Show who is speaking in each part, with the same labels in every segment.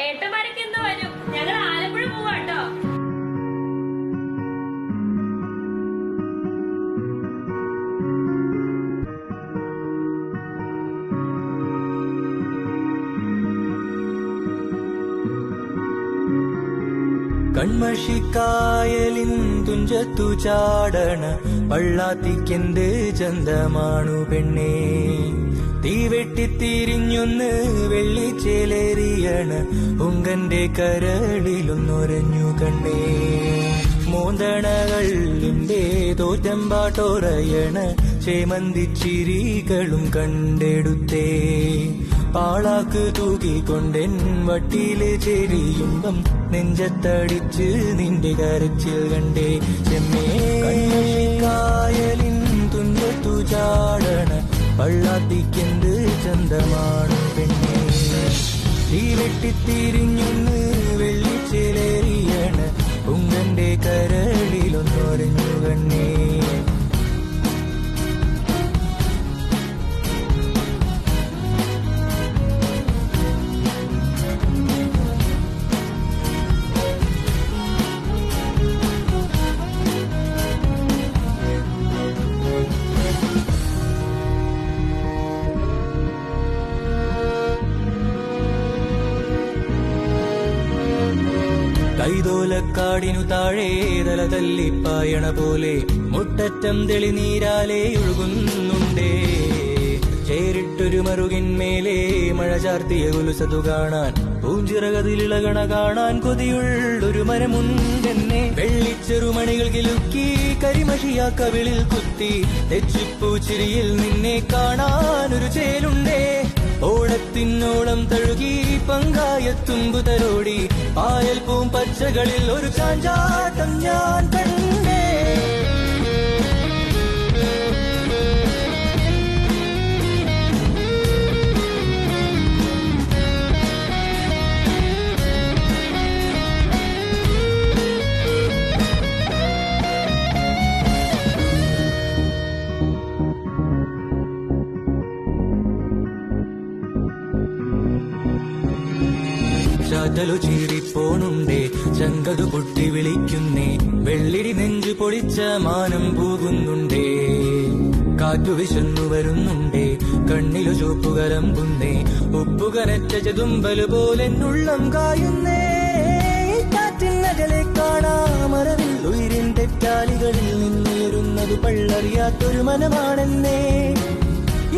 Speaker 1: ഏട്ടന്മാരൊക്കെ എന്ന് വരും. ഞങ്ങൾ ആലപ്പുഴ പോവാട്ടോ.
Speaker 2: കൺമഷിക്കായലിൻ തുഞ്ചത്തു ചാടണ പള്ളാത്തിക്കെന്ത് ചന്തമാണു പെണ്ണേ, തീവെട്ടിത്തിരിഞ്ഞൊന്ന് വെള്ളിച്ചേലേറിയണ ഉങ്കന്റെ കരളിലൊന്നൊരഞ്ഞു കണ്ണേ, മോന്തണകളിന്റെ തോറ്റമ്പാട്ടോറയണ ചേമന്തിച്ചിരികളും കണ്ടെടുത്തേ, പാളാക്ക് തൂക്കിക്കൊണ്ടെൻ വട്ടിയില് ചെരിയുമ്പം നെഞ്ചത്തടിച്ച് നിന്റെ കരച്ചിൽ കണ്ടേ ചെമ്മേ. കായലിൻ തുഞ്ചത്തു ചാടണ പള്ളാത്തിക്കെന്ത് ചന്തമാണു പെണ്ണേ, തീ വെട്ടിത്തിരിഞ്ഞൊന്ന് വെള്ളിച്ചേലേറിയണ ഉങ്കന്റെ കരളിലൊന്നൊരഞ്ഞു കണ്ണേ. കൈതോലക്കാടിനു താഴെ തല തല്ലിപ്പായണ പോലെ മുട്ടറ്റം തെളിനീരാലെ ഒഴുകുന്നുണ്ടേ, ചേരിട്ടൊരു മറുകിന്മേലെ മഴ ചാർത്തിയ കുലുസതു കാണാൻ, പൂഞ്ചിറകതിലിളകണ കാണാൻ കൊതിയുള്ളൊരു മരമുണ്ടെന്നെ, വെള്ളിച്ചെറുമണികൾ കിലുക്കി കരിമഷിയാ കവിളിൽ കുത്തി, തെച്ചിപ്പൂച്ചിരിയിൽ നിന്നെ കാണാനൊരു ചേലുണ്ടേ, ഓടത്തിനോളം തഴുകി പങ്കായത്തുമ്പു തരോടി, പായൽ പൂം പച്ചകളിൽ ഒരു ചാഞ്ചാട്ടം ഞാൻ കണ്ടേ. ചാറ്റലു ചീറിപ്പോണുണ്ടേ, ചങ്കതു പൊട്ടി വിളിക്കുന്നേ, വെള്ളിടി നെഞ്ചു പൊളിച്ച മാനം പോകുന്നുണ്ടേ, കാറ്റു വിശന്നു വരുന്നുണ്ടേ, കണ്ണിലു ചുവപ്പുകലമ്പുന്നേ, ഉപ്പുകനറ്റ ചെതുമ്പല് പോലെ ഉള്ളം കായുന്നേ, കാറ്റിനകലെ കാണാമറവിൽ ഉയിരിൻ തെറ്റാലികളിൽ നിന്നുയരുന്നത് പള്ളറിയാത്തൊരു മനമാണെന്നേ,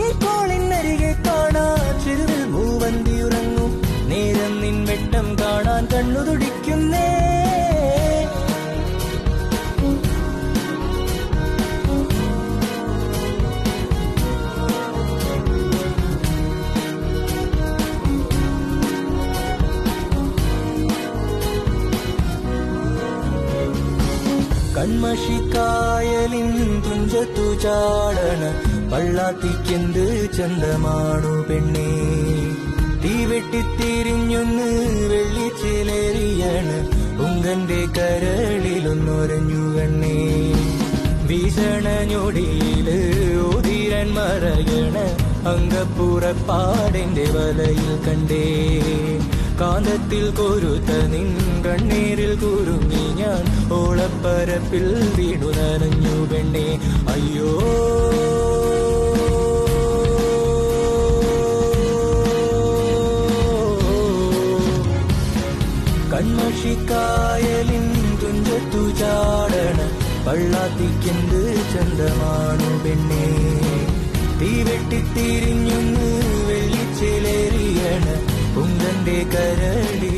Speaker 2: ഈ കോളിനരികെ കാണാൻ ചെരുവിൽ മൂവന്തിയുറങ്ങും നേരം നിൻ വെട്ടം കാണാൻ കണ്ണു തുടിക്കുന്നേ. കൺമഷിക്കായലിൻ തുഞ്ചത്തു ചാടണ പള്ളാത്തിക്കെന്ത് ചന്തമാണു പെണ്ണേ, തീ വെട്ടിത്തിരിഞ്ഞൊന്ന് വെള്ളിച്ചേലേറിയണ ഉങ്കന്റെ കരളിലൊന്നൊരഞ്ഞു കണ്ണേ, വീശണ ഞൊടിയില് ഓതിരൻ മറയണ അങ്കപ്പുറപ്പാടിന്റെ വലയിൽ കണ്ടേ, കാന്തത്തിൽ കൊരുത്ത നിൻ കണ്ണീരിൽ കുരുങ്ങി ഞാൻ ഓളപ്പരപ്പിൽ വീണു നനഞ്ഞു പെണ്ണേ, അയ്യോ കൺമഷിക്കായലിൻ തുഞ്ചത്തു ചാടണ പള്ളാത്തിക്കെന്ത് ചന്തമാണു പെണ്ണേ, തീ വെട്ടിത്തിരിഞ്ഞൊന്ന് വെള്ളിച്ചേലേറിയണ ഉങ്കന്റെ കരളി